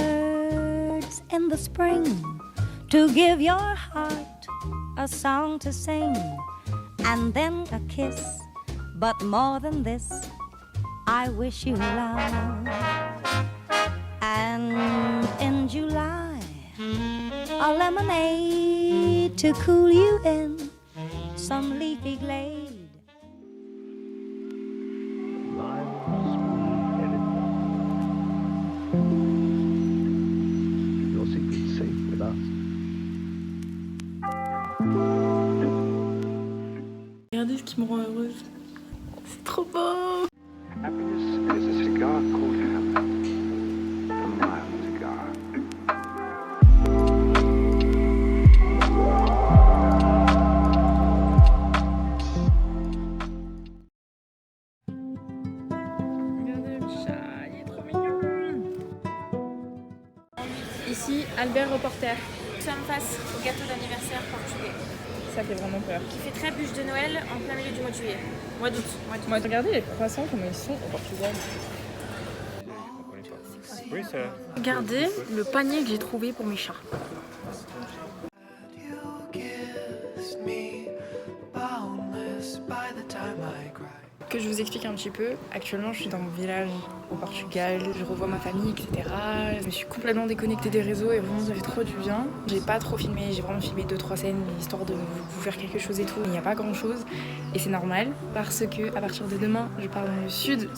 birds in the spring to give your heart a song to sing, and then a kiss. But more than this, I wish you love. And in July, a lemonade to cool you in some leafy glade. Your secret's safe with us. Regardez ce qui me rend heureuse. C'est trop beau. Happiness is a cigar called heaven. A mild cigar. Regardez le chat, il est trop mignon. Ici, Albert Reporter. Nous sommes face au gâteau d'anniversaire portugais, Ça fait vraiment peur. qui fait très bûche de Noël en plein milieu du mois de juillet. Mois d'août. Moi, regardez les croissants, comment ils sont au Portugal. Oui, ça. Regardez le panier que j'ai trouvé pour mes chats. Que je vous explique un petit peu, actuellement je suis dans mon village au Portugal, je revois ma famille, etc. Je me suis complètement déconnectée des réseaux et vraiment ça fait trop du bien. J'ai pas trop filmé, j'ai vraiment filmé 2-3 scènes histoire de vous faire quelque chose et tout. Il n'y a pas grand chose et c'est normal parce que à partir de demain je pars dans le sud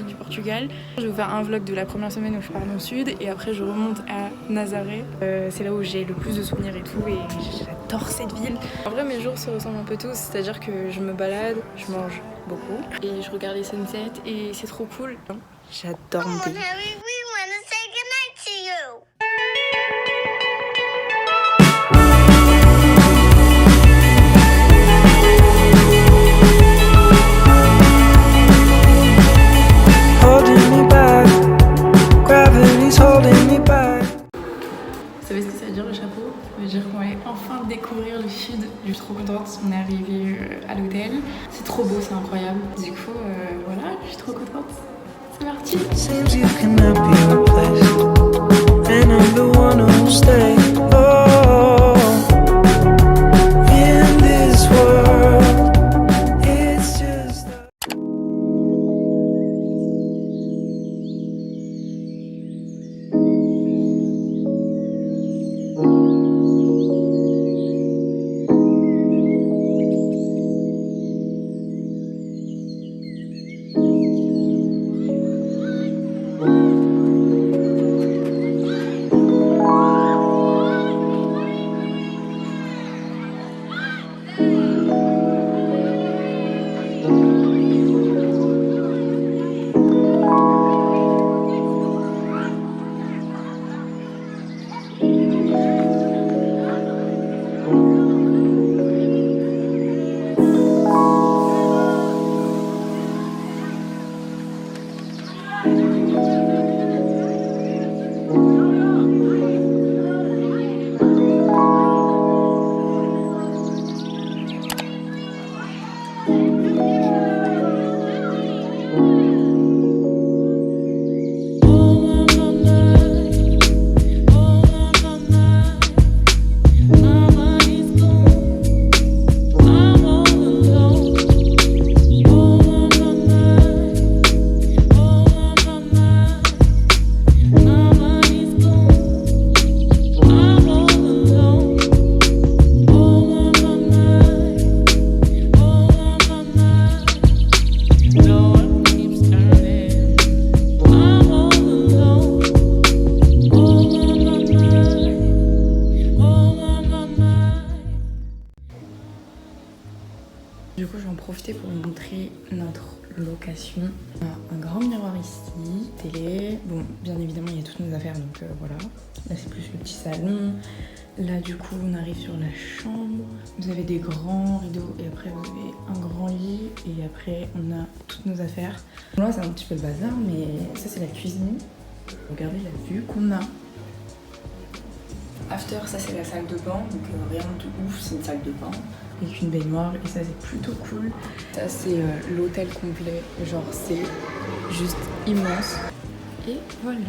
du Portugal. Je vais vous faire un vlog de la première semaine où je pars dans le sud et après je remonte à Nazaré. C'est là où j'ai le plus de souvenirs et tout et j'adore cette ville. En vrai mes jours se ressemblent un peu tous, c'est-à-dire que je me balade, je mange beaucoup et je regarde les sunsets et c'est trop cool. J'adore mon pays. Harry, we want to say goodnight to you. Holding me back, gravity's holding me back. Vous savez ce que ça veut dire le chapeau? Ça veut dire qu'on va enfin découvrir le sud. Je suis trop contente, on est arrivé à l'hôtel. C'est trop beau, c'est incroyable. Du coup, voilà, je suis trop contente. C'est parti! Seems you cannot be replaced, and I'm the one who'll stay. Oh, in this world, it's just. Du coup, je vais en profiter pour vous montrer notre location. On a un grand miroir ici, télé. Bon, bien évidemment, il y a toutes nos affaires, donc voilà. Là, c'est plus le petit salon. Là, du coup, on arrive sur la chambre. Vous avez des grands rideaux et après, vous avez un grand lit. Et après, on a toutes nos affaires. Là, c'est un petit peu le bazar, mais ça, c'est la cuisine. Regardez la vue qu'on a. After, ça, c'est la salle de bain. Donc, rien de ouf, c'est une salle de bain. Avec une baignoire et ça c'est plutôt cool. Ça c'est l'hôtel complet, genre c'est juste immense. Et voilà.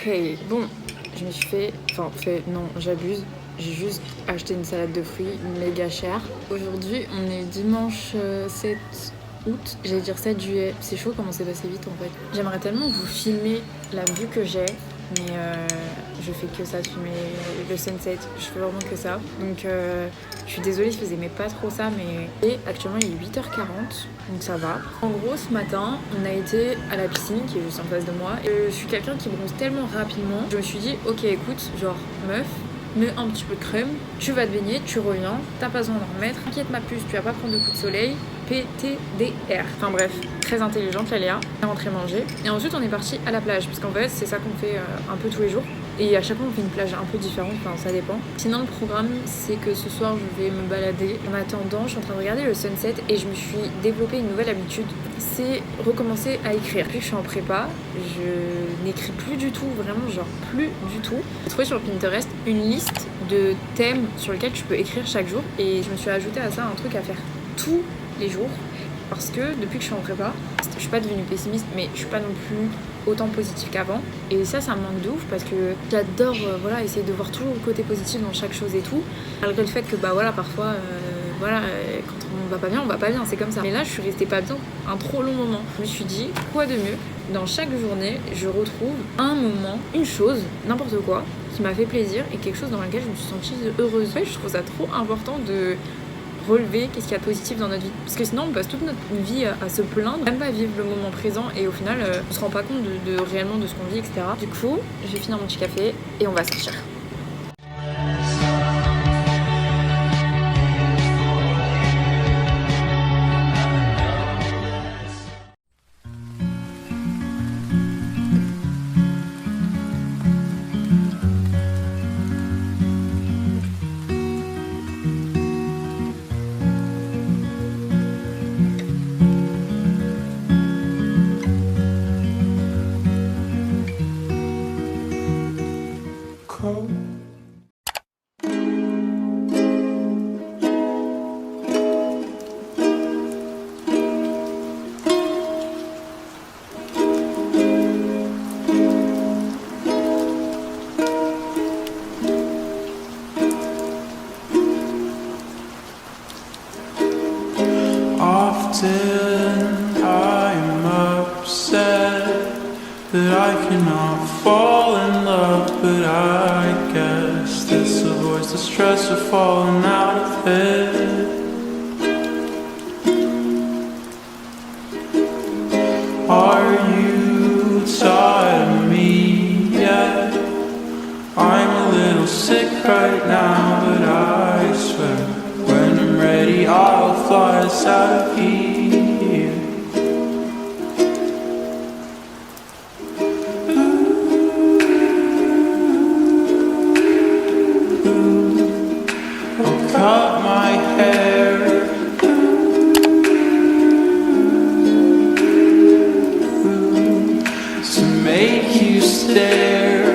Ok, bon, je me suis non, j'abuse. J'ai juste acheté une salade de fruits méga chère. Aujourd'hui, on est dimanche 7 août, j'allais dire 7 juillet. C'est chaud comment c'est passé vite en fait. J'aimerais tellement vous filmer la vue que j'ai, mais je fais que ça, de filmer le sunset. Je fais vraiment que ça. Donc je suis désolée si vous aimez pas trop ça, mais... Et actuellement il est 8h40, donc ça va. En gros, ce matin, on a été à la piscine qui est juste en face de moi. Je suis quelqu'un qui bronze tellement rapidement. Je me suis dit, ok écoute, genre meuf, mets un petit peu de crème, tu vas te baigner, tu reviens, t'as pas besoin d'en remettre, t'inquiète ma puce, tu vas pas prendre de coups de soleil, PTDR. Enfin bref, très intelligente la Léa, on est rentré manger. Et ensuite on est parti à la plage, parce qu'en fait c'est ça qu'on fait un peu tous les jours. Et à chaque fois on fait une plage un peu différente, enfin ça dépend. Sinon le programme c'est que ce soir je vais me balader. En attendant, je suis en train de regarder le sunset et je me suis développé une nouvelle habitude. C'est recommencer à écrire. Depuis que je suis en prépa, je n'écris plus du tout, vraiment genre plus du tout. J'ai trouvé sur Pinterest une liste de thèmes sur lesquels tu peux écrire chaque jour. Et je me suis ajouté à ça un truc à faire tous les jours. Parce que depuis que je suis en prépa, je suis pas devenue pessimiste, mais je suis pas non plus autant positive qu'avant. Et ça me manque de ouf parce que j'adore essayer de voir toujours le côté positif dans chaque chose et tout. Malgré le fait que parfois, quand on va pas bien, c'est comme ça. Mais là, je suis restée pas bien un trop long moment. Je me suis dit, quoi de mieux ? Dans chaque journée, je retrouve un moment, une chose, n'importe quoi, qui m'a fait plaisir et quelque chose dans lequel je me suis sentie heureuse. En fait, je trouve ça trop important de relever qu'est-ce qu'il y a de positif dans notre vie. Parce que sinon, on passe toute notre vie à se plaindre, même pas vivre le moment présent et au final, on se rend pas compte de réellement de ce qu'on vit, etc. Du coup, je vais finir mon petit café et on va sortir. Often I'm upset that I cannot fall in love, but I guess this avoids the stress of falling out of it. Are you tired of me yet? I'm a little sick right now, but I swear when I'm ready I'll fly us out of here. I'll cut my hair to make you stare.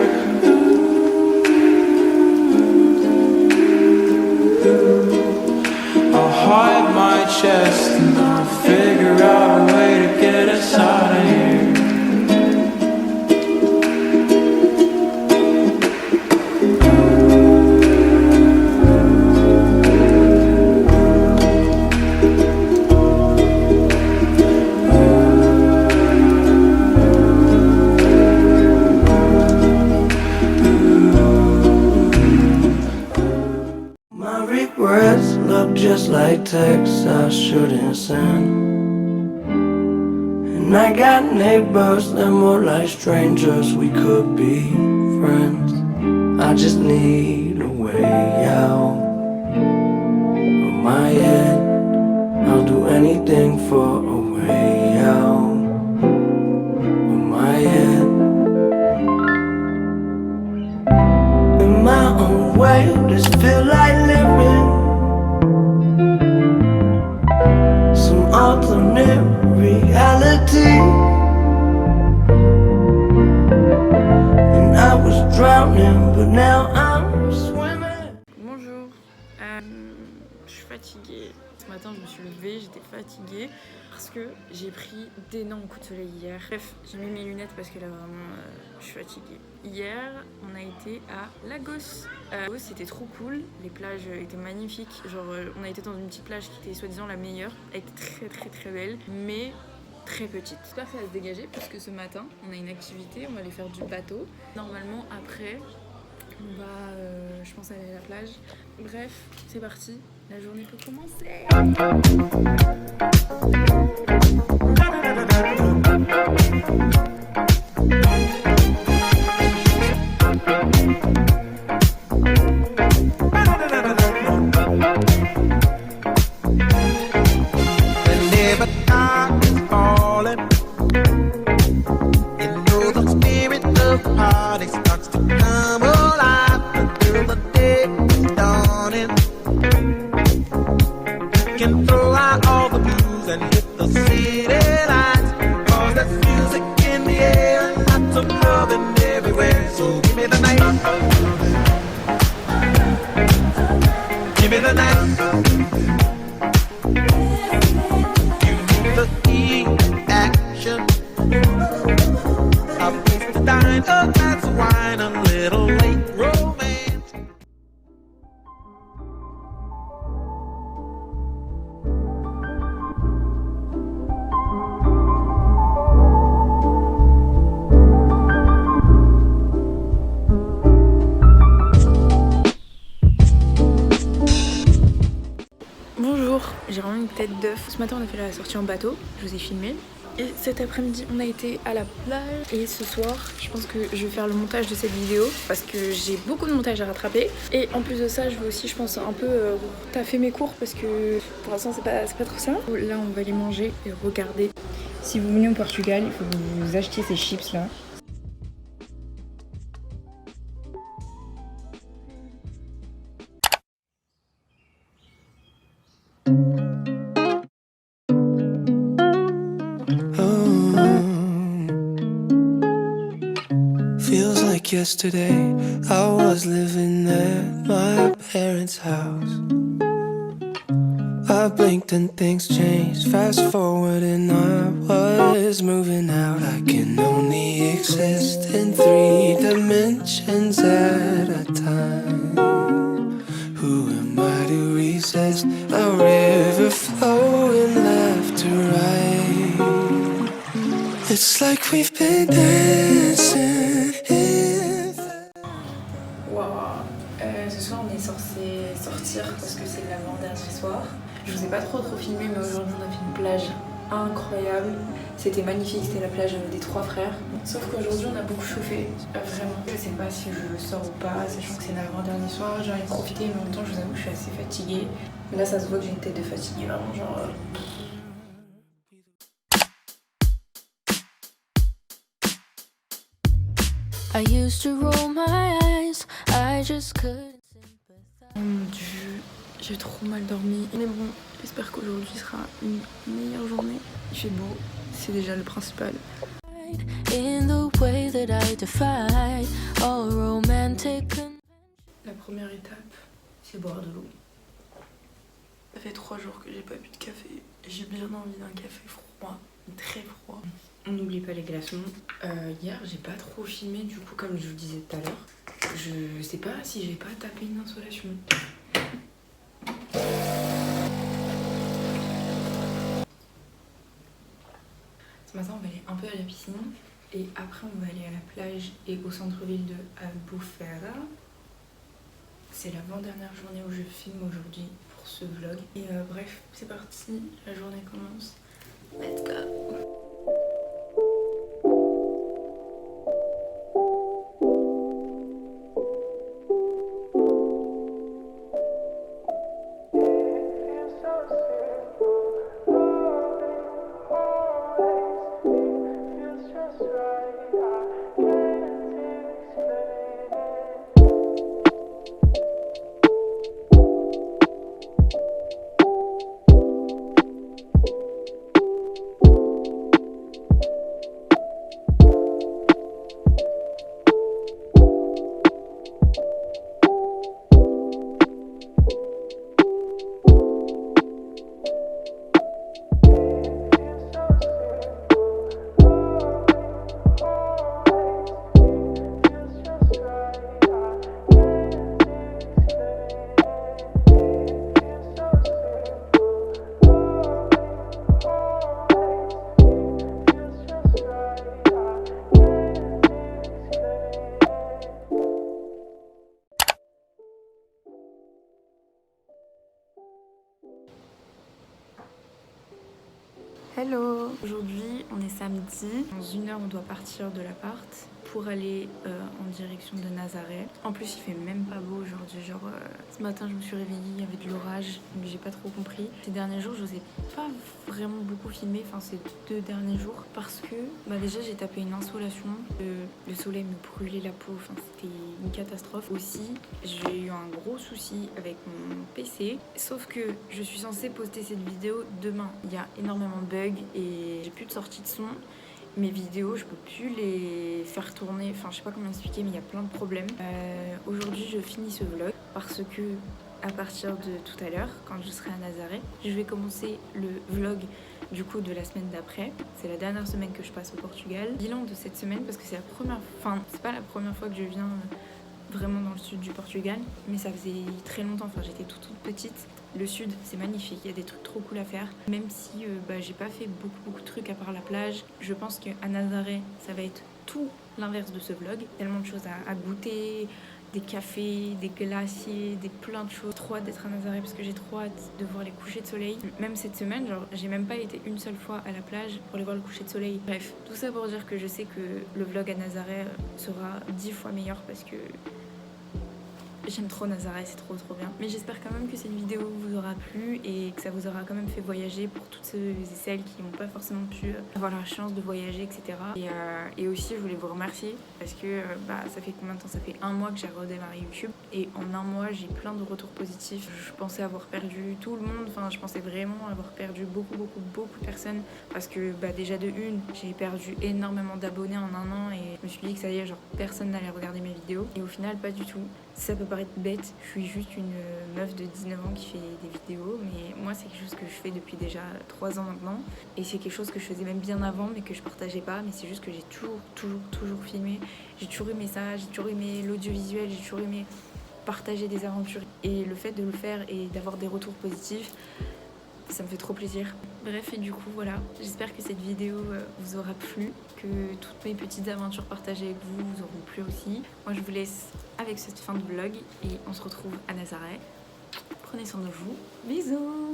I'll hide my chest and I'll figure out a way to get us out of here. My regrets look just like texts I shouldn't send. And I got neighbors that more like strangers, we could be friends. I just need a way out of my head. I'll do anything for a way out of my head. In my own way, this feel like living some alternate reality. And I was drowning, but now I'm swimming. Bonjour, je suis fatiguée. Ce matin, je me suis levée, j'étais fatiguée parce que j'ai pris d'énormes coups de soleil hier. Bref, j'ai mis mes lunettes parce que là vraiment, je suis fatiguée. Hier, on a été à Lagos. Lagos, c'était trop cool. Les plages étaient magnifiques. Genre, on a été dans une petite plage qui était soi-disant la meilleure. Elle était très très très belle, mais très petite. J'espère que ça va se dégager parce que ce matin, on a une activité, on va aller faire du bateau. Normalement, après, on va, je pense, aller à la plage. Bref, c'est parti, la journée peut commencer. Bonjour, j'ai vraiment une tête d'œuf. Ce matin on a fait la sortie en bateau, je vous ai filmé. Et cet après-midi on a été à la plage. Et ce soir je pense que je vais faire le montage de cette vidéo parce que j'ai beaucoup de montage à rattraper. Et en plus de ça je vais aussi je pense un peu taffer mes cours parce que pour l'instant c'est pas trop ça. Là on va aller manger et regarder. Si vous venez au Portugal il faut que vous achetiez ces chips là. Feels like yesterday I was living at my parents' house. I blinked and things changed. Fast forward and I was moving out. I can only exist in 3 dimensions at a time. Who am I to resist a river flowing left to right? It's like we've been dancing. Ce soir on est censé sortir parce que c'est l'avant-dernier soir. Je vous ai pas trop filmé mais aujourd'hui on a fait une plage incroyable. C'était magnifique, c'était la plage des 3 frères. Sauf qu'aujourd'hui on a beaucoup chauffé. Vraiment, je sais pas si je sors ou pas, sachant que c'est l'avant-dernier soir. J'ai envie de profiter mais en même temps je vous avoue que je suis assez fatiguée. Là ça se voit que j'ai une tête de fatiguée, vraiment genre... I used to roll my eyes, I just couldn't sympathize. Oh mon dieu, j'ai trop mal dormi. Mais bon, j'espère qu'aujourd'hui sera une meilleure journée. Il fait beau, c'est déjà le principal. In the way that I defied all romantic. La première étape, c'est boire de l'eau. Ça fait 3 jours que j'ai pas bu de café. J'ai bien envie d'un café froid, très froid. On n'oublie pas les glaçons. Hier, j'ai pas trop filmé, du coup, comme je vous disais tout à l'heure. Je sais pas si j'ai pas tapé une insolation. Ce matin, on va aller un peu à la piscine. Et après, on va aller à la plage et au centre-ville de Albufeira. C'est l'avant-dernière journée où je filme aujourd'hui pour ce vlog. Et bref, c'est parti, la journée commence. Let's go! Hello! Aujourd'hui, on est samedi. Dans 1 heure, on doit partir de l'appart pour aller en direction de Nazareth. En plus, il fait même pas beau aujourd'hui. Ce matin, je me suis réveillée, il y avait de l'orage, donc j'ai pas trop compris. Ces derniers jours, je n'osais pas vraiment beaucoup filmer, enfin ces 2 derniers jours, parce que déjà j'ai tapé une insolation. Le soleil me brûlait la peau, enfin c'était une catastrophe. Aussi, j'ai eu un gros souci avec mon PC, sauf que je suis censée poster cette vidéo demain. Il y a énormément de bugs et j'ai plus de sortie de son. Mes vidéos, je peux plus les faire tourner, enfin je sais pas comment expliquer, mais il y a plein de problèmes. Aujourd'hui, je finis ce vlog parce que à partir de tout à l'heure, quand je serai à Nazareth, je vais commencer le vlog du coup de la semaine d'après. C'est la dernière semaine que je passe au Portugal. Bilan de cette semaine parce que c'est c'est pas la première fois que je viens vraiment dans le sud du Portugal, mais ça faisait très longtemps, enfin j'étais toute petite. Le sud c'est magnifique, il y a des trucs trop cool à faire, même si j'ai pas fait beaucoup de trucs à part la plage. Je pense qu'à Nazareth ça va être tout l'inverse de ce vlog, tellement de choses à goûter, des cafés, des glaciers, plein de choses. Trop hâte d'être à Nazareth parce que j'ai trop hâte de voir les couchers de soleil. Même cette semaine, j'ai même pas été une seule fois à la plage pour aller voir le coucher de soleil. Bref, tout ça pour dire que je sais que le vlog à Nazareth sera 10 fois meilleur parce que j'aime trop Nazareth, c'est trop bien. Mais j'espère quand même que cette vidéo vous aura plu et que ça vous aura quand même fait voyager pour toutes ceux et celles qui n'ont pas forcément pu avoir la chance de voyager, etc. Et aussi, je voulais vous remercier parce que ça fait combien de temps? Ça fait 1 mois que j'ai redémarré YouTube et en 1 mois, j'ai plein de retours positifs. Je pensais avoir perdu tout le monde, enfin je pensais vraiment avoir perdu beaucoup de personnes parce que déjà de une, j'ai perdu énormément d'abonnés en 1 an et je me suis dit que ça y est, personne n'allait regarder mes vidéos et au final, pas du tout. Ça peut paraître bête, je suis juste une meuf de 19 ans qui fait des vidéos, mais moi c'est quelque chose que je fais depuis déjà 3 ans maintenant et c'est quelque chose que je faisais même bien avant mais que je partageais pas, mais c'est juste que j'ai toujours filmé, j'ai toujours aimé ça, j'ai toujours aimé l'audiovisuel, j'ai toujours aimé partager des aventures et le fait de le faire et d'avoir des retours positifs, ça me fait trop plaisir. Bref, et du coup voilà, j'espère que cette vidéo vous aura plu, que toutes mes petites aventures partagées avec vous auront plu aussi. Moi je vous laisse avec cette fin de vlog et on se retrouve à Nazareth. Prenez soin de vous, bisous.